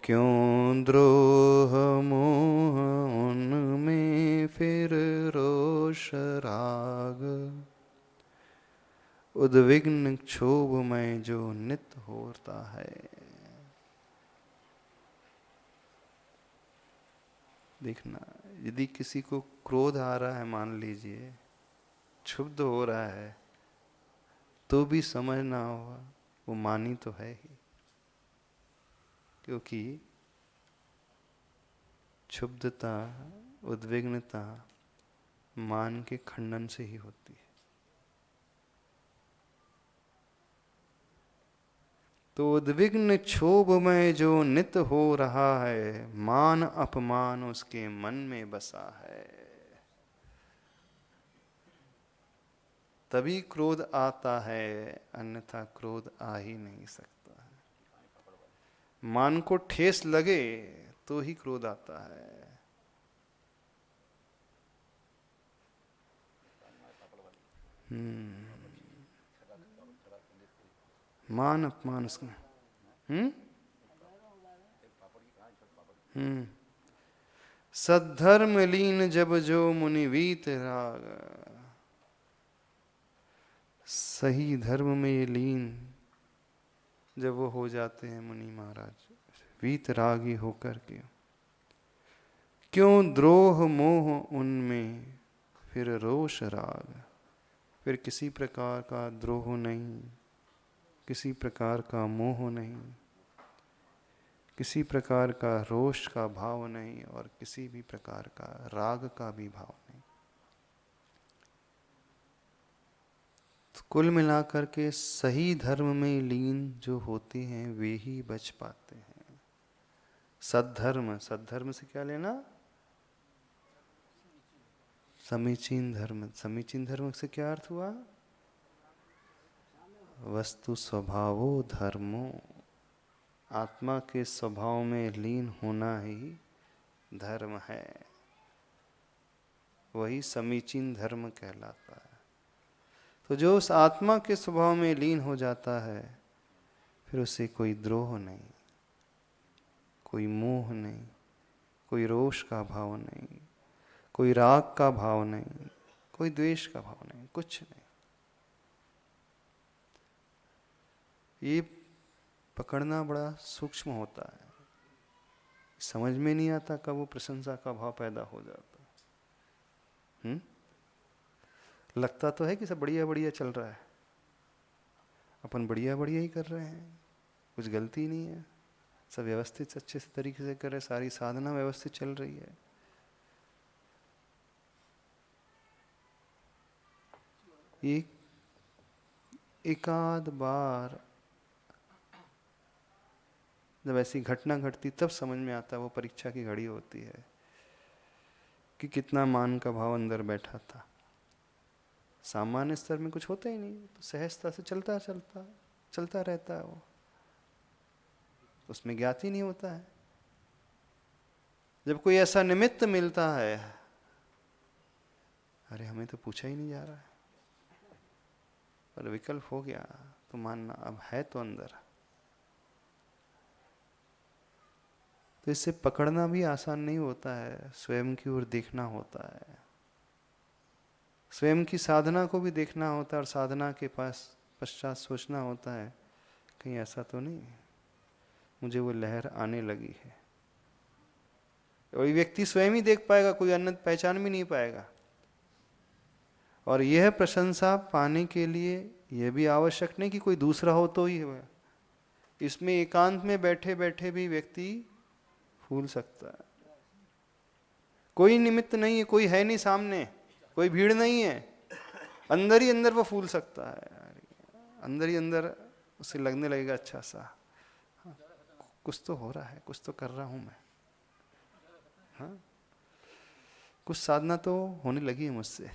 क्यों द्रोह मोह उनमें फिर रोष राग। उद्विग्न क्षोभ में जो नित होता है। देखना, यदि किसी को क्रोध आ रहा है, मान लीजिए क्षुब्ध हो रहा है, तो भी समझना होगा वो मानी तो है ही, क्योंकि क्षुब्धता, उद्विग्नता मान के खंडन से ही होती है। तो उद्विग्न क्षोभ में जो नित हो रहा है, मान अपमान उसके मन में बसा है। तभी क्रोध आता है, अन्यथा क्रोध आ ही नहीं सकता है। मान को ठेस लगे तो ही क्रोध आता है। मान अपमान उसका। सद्धर्म लीन जब जो मुनि वीत राग। सही धर्म में ये लीन जब वो हो जाते हैं मुनि महाराज, वीत रागी होकर के, क्यों द्रोह मोह उनमें फिर रोष राग। फिर किसी प्रकार का द्रोह नहीं, किसी प्रकार का मोह नहीं, किसी प्रकार का रोष का भाव नहीं, और किसी भी प्रकार का राग का भी भाव नहीं। तो कुल मिलाकर के सही धर्म में लीन जो होते हैं वे ही बच पाते हैं। सद्धर्म, सद्धर्म से क्या लेना? समीचीन धर्म। समीचीन धर्म से क्या अर्थ हुआ? वस्तु स्वभावो धर्मो, आत्मा के स्वभाव में लीन होना ही धर्म है, वही समीचीन धर्म कहलाता है। तो जो उस आत्मा के स्वभाव में लीन हो जाता है, फिर उसे कोई द्रोह नहीं, कोई मोह नहीं, कोई रोष का भाव नहीं, कोई राग का भाव नहीं, कोई द्वेष का भाव नहीं, कुछ नहीं। ये पकड़ना बड़ा सूक्ष्म होता है, समझ में नहीं आता कब वो प्रशंसा का भाव पैदा हो जाता। लगता तो है कि सब बढ़िया बढ़िया चल रहा है, अपन बढ़िया बढ़िया ही कर रहे हैं, कुछ गलती नहीं है, सब व्यवस्थित अच्छे से तरीके से कर रहे, सारी साधना व्यवस्थित चल रही है। एकाध बार जब ऐसी घटना घटती तब समझ में आता, वो परीक्षा की घड़ी होती है कि कितना मान का भाव अंदर बैठा था। सामान्य स्तर में कुछ होता ही नहीं, तो सहजता से चलता रहता है, वो उसमें ज्ञात ही नहीं होता है। जब कोई ऐसा निमित्त मिलता है, अरे हमें तो पूछा ही नहीं जा रहा है, पर विकल्प हो गया तो मानना अब है तो अंदर। तो इससे पकड़ना भी आसान नहीं होता है, स्वयं की ओर देखना होता है, स्वयं की साधना को भी देखना होता है, और साधना के पास पश्चात सोचना होता है कहीं ऐसा तो नहीं मुझे वो लहर आने लगी है। वही व्यक्ति स्वयं ही देख पाएगा, कोई अन्य पहचान भी नहीं पाएगा। और यह प्रशंसा पाने के लिए यह भी आवश्यक नहीं कि कोई दूसरा हो तो ही है, इसमें एकांत में बैठे बैठे भी व्यक्ति फूल सकता है। कोई निमित्त नहीं है, कोई है नहीं सामने, कोई भीड़ नहीं है, अंदर ही अंदर वो फूल सकता है, अंदर ही अंदर उसे लगने लगेगा अच्छा सा, हाँ, कुछ तो हो रहा है, कुछ तो कर रहा हूं मैं, हाँ, कुछ साधना तो होने लगी है मुझसे,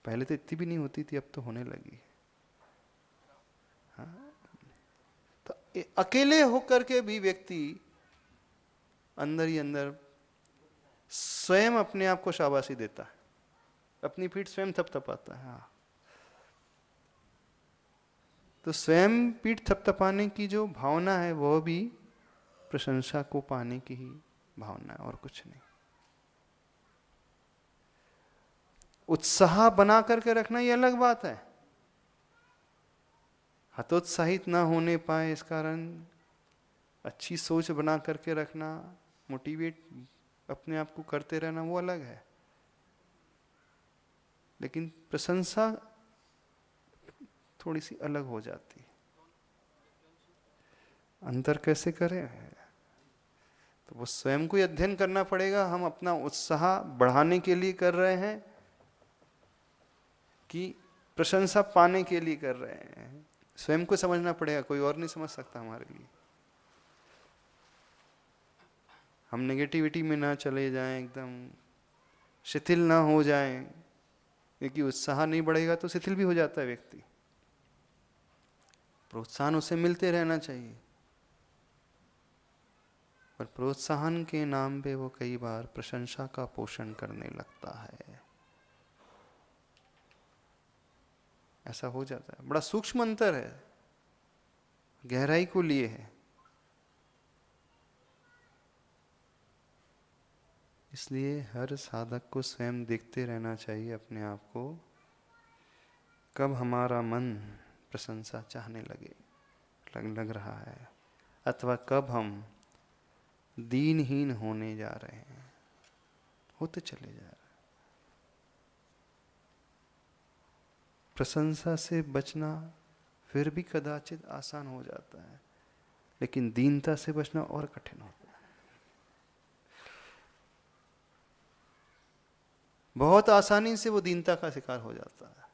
पहले तो इतनी भी नहीं होती थी, अब तो होने लगी। हाँ, तो अकेले होकर के भी व्यक्ति अंदर ही अंदर स्वयं अपने आप को शाबाशी देता है, अपनी पीठ स्वयं थपथपाता है। हाँ, तो स्वयं पीठ थपथपाने की जो भावना है वह भी प्रशंसा को पाने की ही भावना है, और कुछ नहीं। उत्साह बना करके रखना ये अलग बात है, हतोत्साहित ना होने पाए इस कारण अच्छी सोच बना करके रखना, मोटिवेट अपने आप को करते रहना, वो अलग है। लेकिन प्रशंसा थोड़ी सी अलग हो जाती है। अंतर कैसे करें, तो वो स्वयं को ही अध्ययन करना पड़ेगा। हम अपना उत्साह बढ़ाने के लिए कर रहे हैं कि प्रशंसा पाने के लिए कर रहे हैं, स्वयं को समझना पड़ेगा, कोई और नहीं समझ सकता हमारे लिए। हम नेगेटिविटी में ना चले जाएं, एकदम शिथिल ना हो जाएं, क्योंकि उत्साह नहीं बढ़ेगा तो शिथिल भी हो जाता है व्यक्ति। प्रोत्साहन उसे मिलते रहना चाहिए, पर प्रोत्साहन के नाम पे वो कई बार प्रशंसा का पोषण करने लगता है, ऐसा हो जाता है। बड़ा सूक्ष्म अंतर है, गहराई को लिए है। इसलिए हर साधक को स्वयं देखते रहना चाहिए अपने आप को, कब हमारा मन प्रशंसा चाहने लग रहा है, अथवा कब हम दीनहीन होने जा रहे हैं, होते चले जा रहे हैं। प्रशंसा से बचना फिर भी कदाचित आसान हो जाता है, लेकिन दीनता से बचना और कठिन होता है। बहुत आसानी से वो दीनता का शिकार हो जाता है,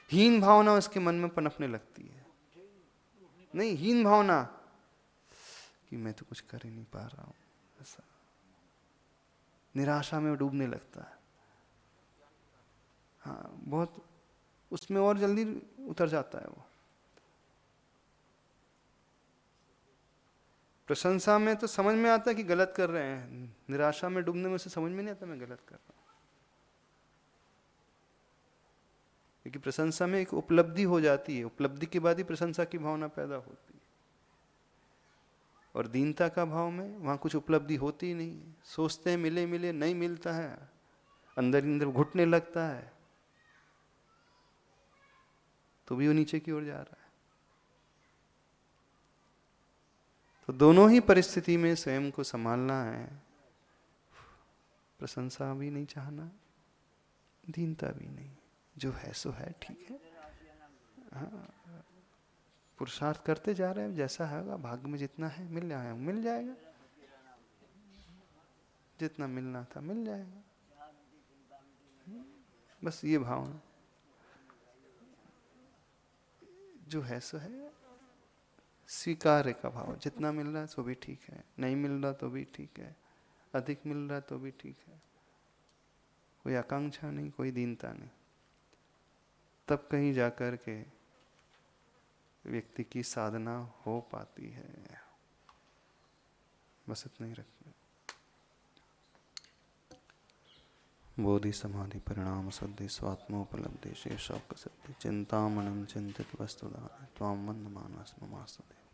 हीन भावना उसके मन में पनपने लगती है। नहीं, हीन भावना कि मैं तो कुछ कर ही नहीं पा रहा हूं, ऐसा निराशा में डूबने लगता है। हाँ, बहुत उसमें और जल्दी उतर जाता है वो। प्रशंसा में तो समझ में आता है कि गलत कर रहे हैं, निराशा में डूबने में उसे समझ में नहीं आता मैं गलत कर रहा हूं। क्योंकि प्रशंसा में एक उपलब्धि हो जाती है, उपलब्धि के बाद ही प्रशंसा की भावना पैदा होती है। और दीनता का भाव में वहां कुछ उपलब्धि होती ही नहीं, सोचते हैं मिले मिले, नहीं मिलता है, अंदर ही अंदर घुटने लगता है, तो भी वो नीचे की ओर जा रहा है। तो दोनों ही परिस्थिति में स्वयं को संभालना है, प्रशंसा भी नहीं चाहना, दीनता भी नहीं, जो है सो है, ठीक है। हाँ, पुरुषार्थ करते जा रहे हैं, जैसा होगा भाग्य में जितना है मिल जाएगा, मिल जाएगा, जितना मिलना था मिल जाएगा। बस ये भावना, जो है सो है, स्वीकार्य का भाव, जितना मिल रहा है तो भी ठीक है, नहीं मिल रहा तो भी ठीक है, अधिक मिल रहा तो भी ठीक है, कोई आकांक्षा नहीं, कोई दीनता नहीं। तब कहीं जाकर के व्यक्ति की साधना हो पाती है। बस इतना ही रखना। बोधि समाधि परिणाम शुद्धि स्वात्मोपलब्धि शेषौक सिद्धि चिंतामणि चिंतित वस्तुदान त्वां वंदमानस्मि मास्तुते।